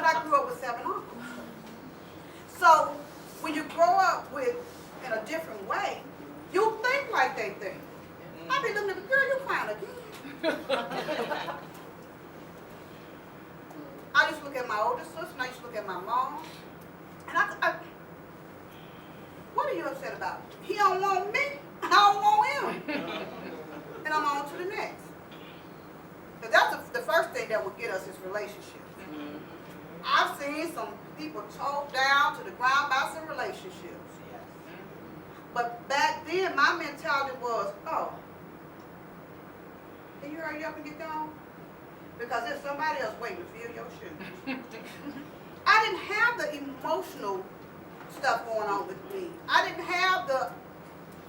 I grew up with 7 uncles. So when you grow up with in a different way, you think like they think. I be looking at the girl, you crying again. I used to look at my older sister, and I used to look at my mom, and what are you upset about? He don't want me, I don't want him. And I'm on to the next. Because that's the first thing that will get us is relationships. I've seen some people towed down to the ground by some relationships. But back then, my mentality was, oh, can you hurry up and get gone? Because there's somebody else waiting to fill your shoes. I didn't have the emotional stuff going on with me. I didn't have the,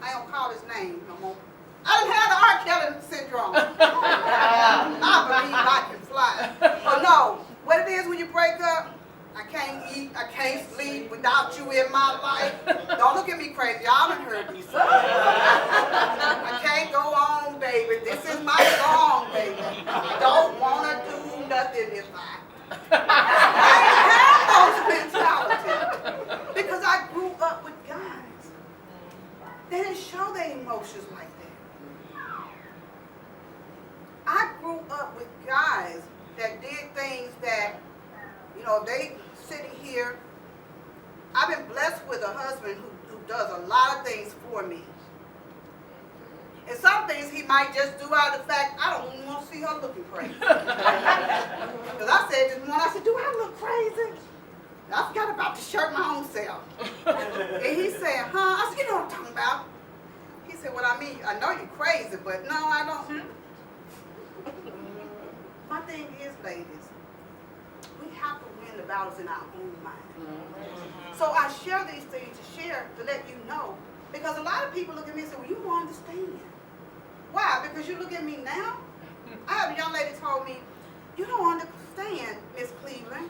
I don't call his name no more. I didn't have the R. Kelly syndrome. I believe I can fly. But no, what it is when you break up, I can't eat, I can't sleep without you in my life. Don't look at me crazy, y'all done heard me say. I can't go on, baby. This is my song, baby. I don't want to do nothing if I didn't have those mentalities. Because I grew up with guys. They didn't show their emotions like that. I grew up with guys that did things that, you know, they sitting here. I've been blessed with a husband who does a lot of things for me. And some things he might just do out of the fact, I don't even want to see her looking crazy. Because I said this morning, I said, do I look crazy? I forgot about the shirt my own self. And he said, huh? I said, you know what I'm talking about. He said, well, I mean, I know you're crazy, but no, I don't. My thing is, ladies, we have to win the battles in our own mind. So I share these things to share, to let you know. Because a lot of people look at me and say, well, you don't understand. Why? Because you look at me now. I have a young lady told me, you don't understand, Miss Cleveland.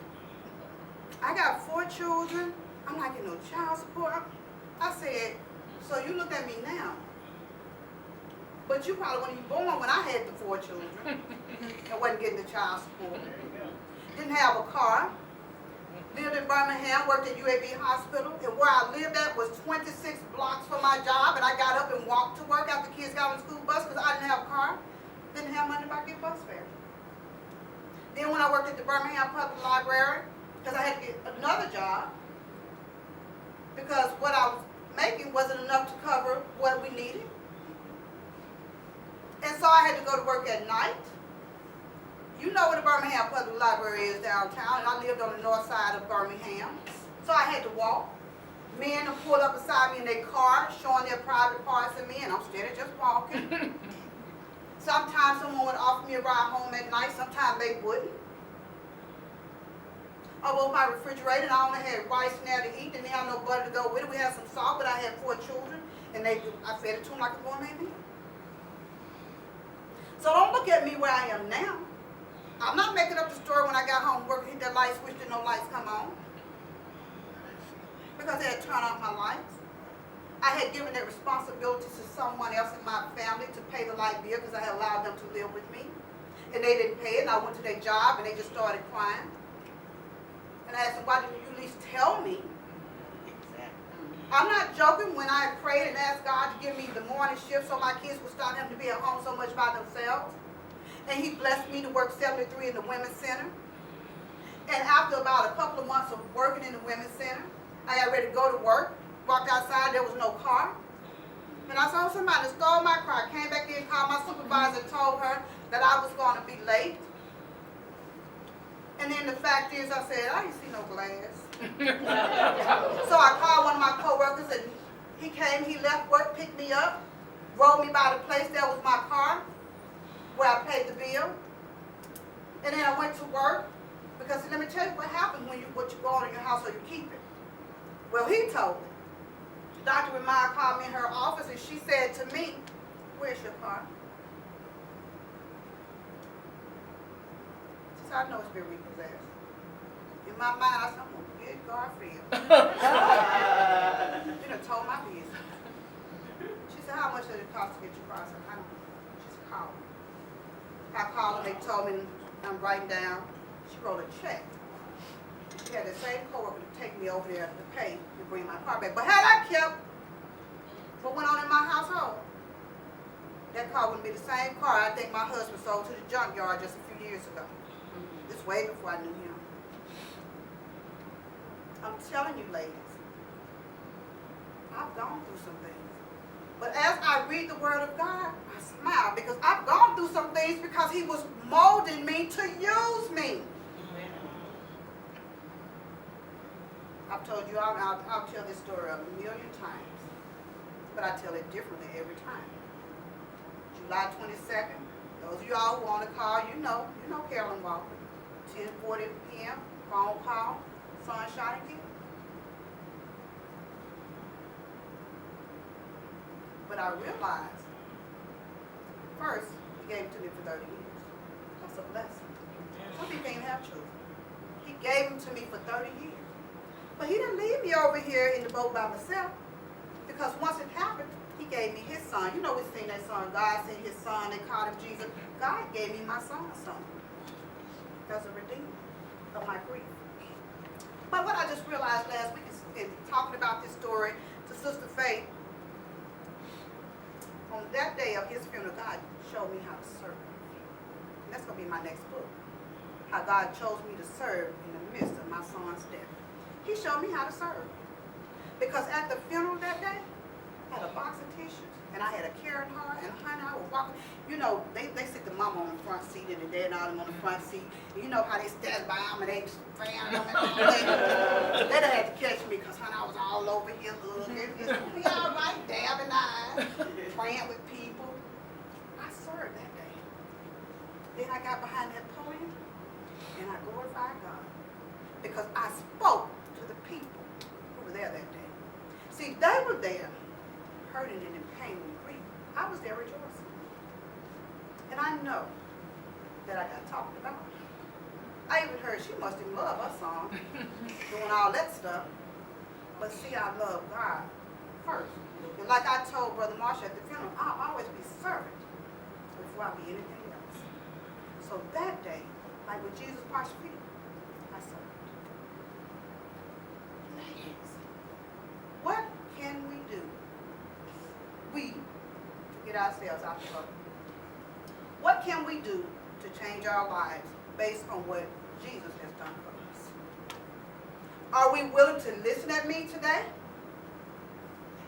I got 4 children. I'm not getting no child support. I said, so you look at me now. But you probably weren't even born when I had the 4 children and wasn't getting the child support. Didn't have a car. Lived in Birmingham, worked at UAB Hospital, and where I lived at was 26 blocks from my job, and I got up and walked to work after kids got on the school bus because I didn't have a car. Didn't have money to buy get bus fare. Then when I worked at the Birmingham Public Library, because I had to get another job, because what I was making wasn't enough to cover what we needed. And so I had to go to work at night. You know where the Birmingham Public Library is downtown, and I lived on the north side of Birmingham. So I had to walk. Men would pull up beside me in their car, showing their private parts of me, and I'm steady just walking. Sometimes someone would offer me a ride home at night, sometimes they wouldn't. I opened my refrigerator, and I only had rice in there to eat, didn't have no butter to go with it. We had some salt, but I had 4 children, and I fed it to them like a gourmet meal. So don't look at me where I am now. I'm not making up the story when I got home working, hit that light switch, didn't no lights come on. Because they had turned off my lights. I had given that responsibility to someone else in my family to pay the light bill because I had allowed them to live with me. And they didn't pay it, and I went to their job, and they just started crying. And I asked them, why didn't you at least tell me? I'm not joking when I prayed and asked God to give me the morning shift so my kids would stop having to be at home so much by themselves. And he blessed me to work 73 in the Women's Center. And after about a couple of months of working in the Women's Center, I got ready to go to work. Walked outside, there was no car. And I saw somebody stole my car. I came back in, called my supervisor, and told her that I was going to be late. And then the fact is, I said, I didn't see no glass. So I called one of my coworkers, and he came, he left work, picked me up, rolled me by the place, there was my car, where I paid the bill. And then I went to work, because let me tell you what happens when what you go on in your house or you keep it. Well, he told me. Dr. Ramaya called me in her office, and she said to me, where's your car? She said, I know it's been repossessed. In my mind, I said, I'm going to get Garfield. You done told my business. She said, how much did it cost to get your car? I said, I don't know. She said, call me. I called them, they told me, I'm writing down. She wrote a check He had the same coworker to take me over there to pay to bring my car back. But had I kept what went on in my household, that car wouldn't be the same car I think my husband sold to the junkyard just a few years ago. This way before I knew him. I'm telling you, ladies, I've gone through some things. But as I read the Word of God, I smile because I've gone through some things because He was molding me to use me. I've told you, I'll tell this story a million times, but I tell it differently every time. July 22nd, those of you all who want to call, you know Carolyn Walker. 10:40 p.m., phone call, sunshine again. But I realized, first, He gave it to me for 30 years. That's a blessing. Some people can't have children. He gave them to me for 30 years. But He didn't leave me over here in the boat by myself. Because once it happened, He gave me His Son. You know we sing that song, God sent His Son, they called Him Jesus. God gave me my son's son as a redeemer of my grief. But what I just realized last week is in talking about this story to Sister Faith, on that day of his funeral, God showed me how to serve. And that's going to be my next book. How God chose me to serve in the midst of my son's death. He showed me how to serve. Because at the funeral that day, I had a box of tissues, and I had a care in her, and honey, I was walking. You know, they sit the mama on the front seat and the dad and all them on the front seat. And you know how they stand by them and they fan them and all that. They done had to catch me because, honey, I was all over here looking. It's going to be all right, dabbing eyes, praying with people. I served that day. Then I got behind that podium, and I glorified God. Because I spoke to the people who were there that day. See, they were there, hurting and in pain and grief. I was there rejoicing. And I know that I got talked about. I even heard she must have loved her song, doing all that stuff. But see, I love God first. And like I told Brother Marshall at the funeral, I'll always be servant before I be anything else. So that day, like when Jesus washed feet, I served. Ladies, what can we do? We, to get ourselves out the boat. What can we do to change our lives based on what Jesus has done for us? Are we willing to listen at me today?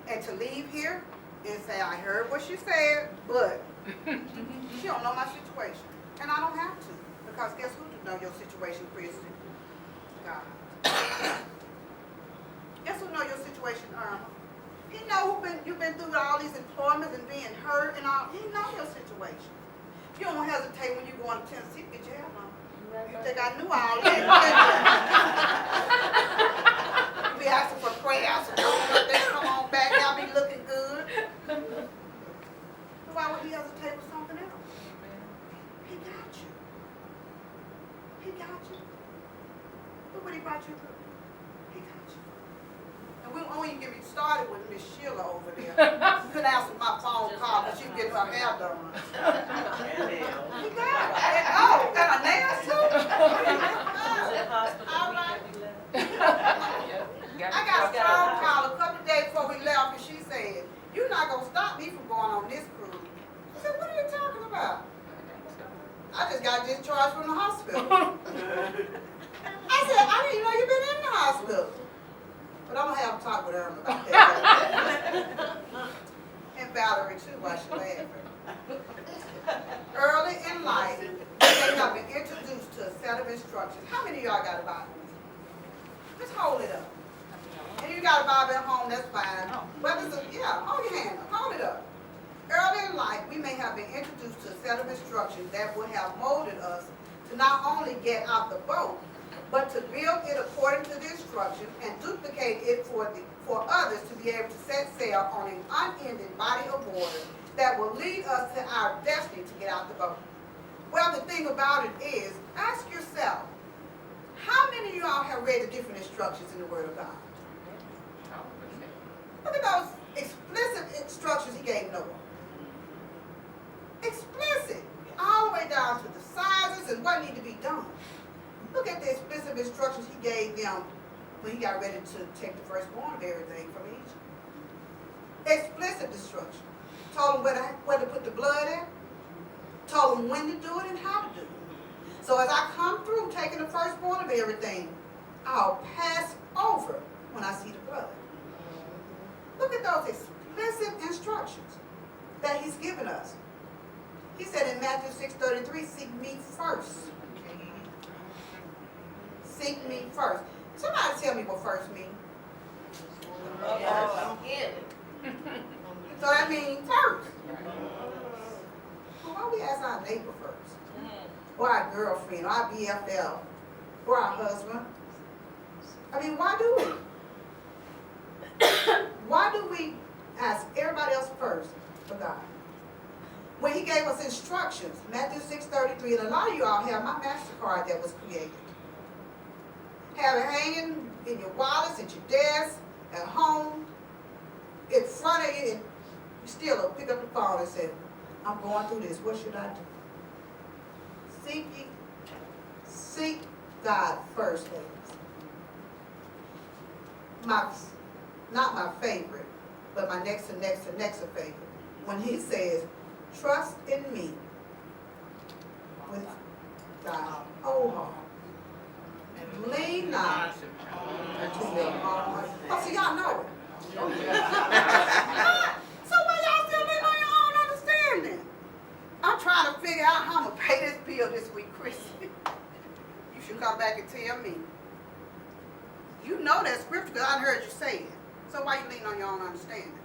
And to leave here and say, I heard what she said, but she don't know my situation. And I don't have to. Because guess who know your situation, Kristen? God. Guess who know your situation, Irma? He know you've been through all these employments and being hurt and all. He know your situation. You don't hesitate when you go to Tennessee to get your hair done. You think I knew all that? You be asking for prayers and they come on back, y'all be looking good. Why would he hesitate with something else? He got you. He got you. Look what he brought you through. He got you. And we won't even get me started with Miss Sheila over there. You couldn't answer my phone call because she was getting her hair done. He got it. Oh, got her nails too? All right. I got a phone call a couple of days before we left, and she said, "You're not going to stop me from going on this cruise." I said, "What are you talking about?" I just got discharged from the hospital. I said, "I didn't even know you've been in the hospital." But I'm going to have a talk with her about that. And Valerie, too, while she's laughing. Early in life, they have been introduced to a set of instructions. How many of y'all got a Bible? Just hold it up. And you got a Bible at home, that's fine. But hold your hand up. Hold it up. Early in life, we may have been introduced to a set of instructions that would have molded us to not only get out the boat, but to build it according to the instructions and duplicate it for others to be able to set sail on an unending body of water that will lead us to our destiny to get out the boat. Well, the thing about it is, ask yourself, how many of y'all have read the different instructions in the Word of God? Look at those explicit instructions he gave Noah. Explicit. All the way down to the sizes and what need to be done. Look at the explicit explicit instructions he gave them when he got ready to take the firstborn of everything from Egypt. Explicit instruction. Told them where to put the blood at. Told them when to do it and how to do it. So as I come through taking the firstborn of everything, I'll pass over when I see the blood. Look at those explicit instructions that he's given us. He said in Matthew 6:33, seek me first. Seek me first. Somebody tell me what first means. So that means first. Well, why we ask our neighbor first? Or our girlfriend, or our BFL, or our husband? I mean, why do we? Why do we ask everybody else first for God? When he gave us instructions, Matthew 6:33, and a lot of you all have my MasterCard that was created. Have it hanging in your wallets, at your desk, at home, in front of you, and you still pick up the phone and say, I'm going through this, what should I do? Seek God first, ladies. Not my favorite, but my next favorite. When he says, trust in me with thy whole heart. Lean not unto your own heart. Oh, so y'all know it. So why y'all still lean on your own understanding? I'm trying to figure out how I'm going to pay this bill this week, Chris. You should come back and tell me. You know that scripture because I heard you say it. So why you lean on your own understanding?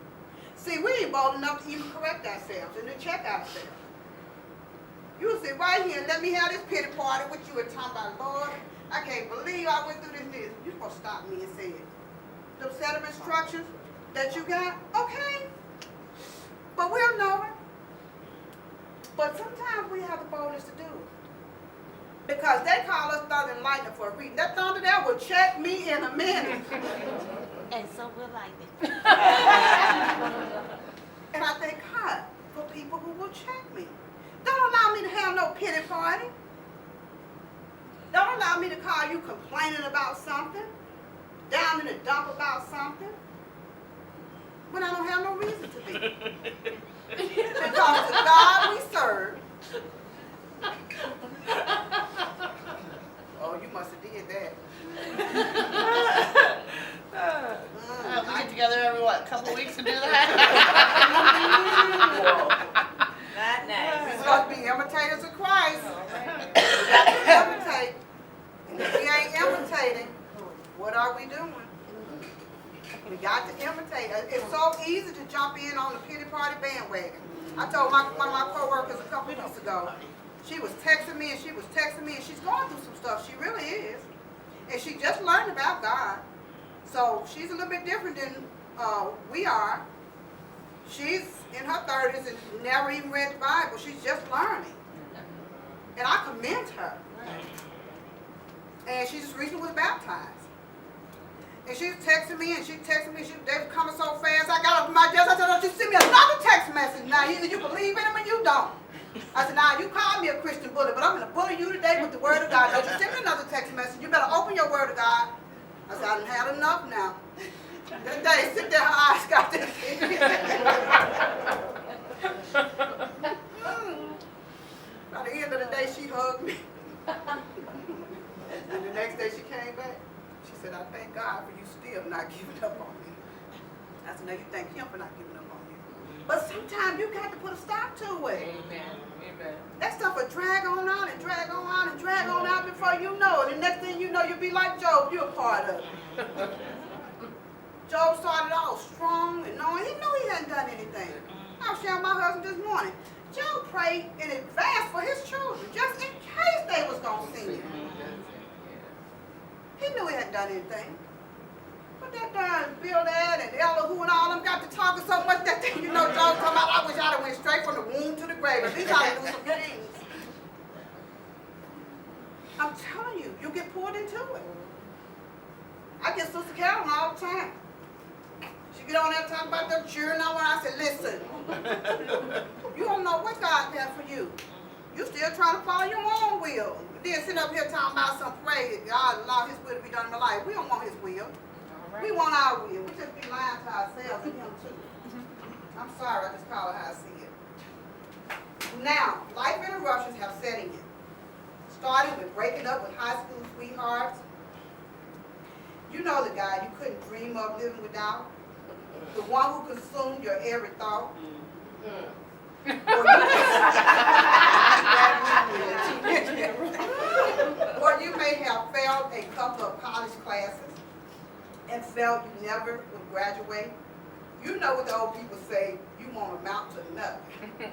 See, we ain't bold enough to even correct ourselves and to check ourselves. You will sit right here and let me have this pity party with you and talking about, Lord, I can't believe I went through this. You're supposed to stop me and say it. The set of instructions that you got, okay. But we'll know it. But sometimes we have the boldness to do it. Because they call us thunder and lightning for a reason. That thunder there will check me in a minute. And so will lightning. And I thank God for people who will check me. Don't allow me to have no pity party. Don't allow me to call you complaining about something, down in the dump about something, when I don't have no reason to be. Because the God we serve. Oh, you must have did that. We get together every, couple weeks to do that? Not nice. We're supposed to be imitators of Christ. We got to imitate. And if we ain't imitating, what are we doing? We got to imitate. It's so easy to jump in on the pity party bandwagon. I told one of my co-workers a couple of weeks ago, she was texting me and she's going through some stuff. She really is. And she just learned about God. So she's a little bit different than we are. She's in her 30s and never even read the Bible. She's just learning. And I commend her. And she just recently was baptized. And she was texting me, they were coming so fast, I got up from my desk, I said, don't you send me another text message now, either you believe in him or you don't. I said, now you call me a Christian bully, but I'm going to bully you today with the word of God. Don't you send me another text message, you better open your word of God. I said, I done had enough now. That day, sit there, her eyes got this. By the end of the day, she hugged me. And the next day she came back. She said, I thank God for you still not giving up on me. I said, no, you thank him for not giving up on you. But sometimes you got to put a stop to it. Amen. Amen. That stuff will drag on out and drag on out and drag on out before you know it. The next thing you know, you'll be like Job. You're a part of it. Job started off strong and knowing he knew he hadn't done anything. I was sharing my husband this morning. Job prayed in advance for his children, just in case they was going to sin. He knew he hadn't done anything. But that darn Bildad and Elihu and all them got to talking so much that thing, you know, Job talking about, I wish I'd have went straight from the womb to the grave. At least I'd do some things. I'm telling you, you get pulled into it. I get Sister Carolyn all the time. She get on there talking about them cheering on when I said, listen, you don't know what God has for you. You still trying to follow your own will. Then sit up here talking about some praise. God allow life. We don't want his will. We want our will. We just be lying to ourselves and him too. I'm sorry, I just call it how I see it. Now, life interruptions have set in. Starting with breaking up with high school sweethearts. You know the guy you couldn't dream of living without. The one who consumed your every thought. Or you may have failed a couple of college classes and felt you never would graduate. You know what the old people say, you won't amount to nothing.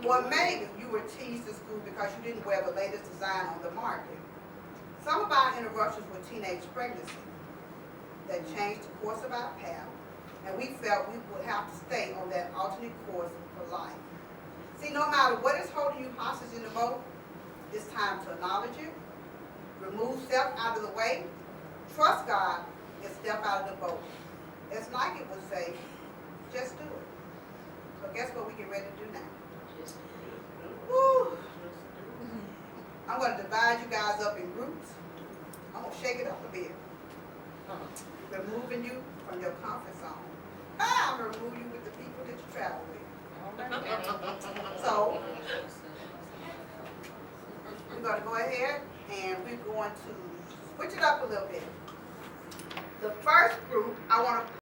Or maybe you were teased in school because you didn't wear the latest design on the market. Some of our interruptions were teenage pregnancy that changed the course of our path, and we felt we would have to stay on that alternate course for life. See, no matter what is holding you hostage in the boat, it's time to acknowledge it, remove self out of the way, trust God, and step out of the boat. As Nike would say, just do it. So guess what we get ready to do now? Woo. I'm going to divide you guys up in groups. I'm going to shake it up a bit. Removing you from your comfort zone. I'm going to remove you with the people that you travel with. So, we're going to go ahead and we're going to switch it up a little bit. The first group, I want to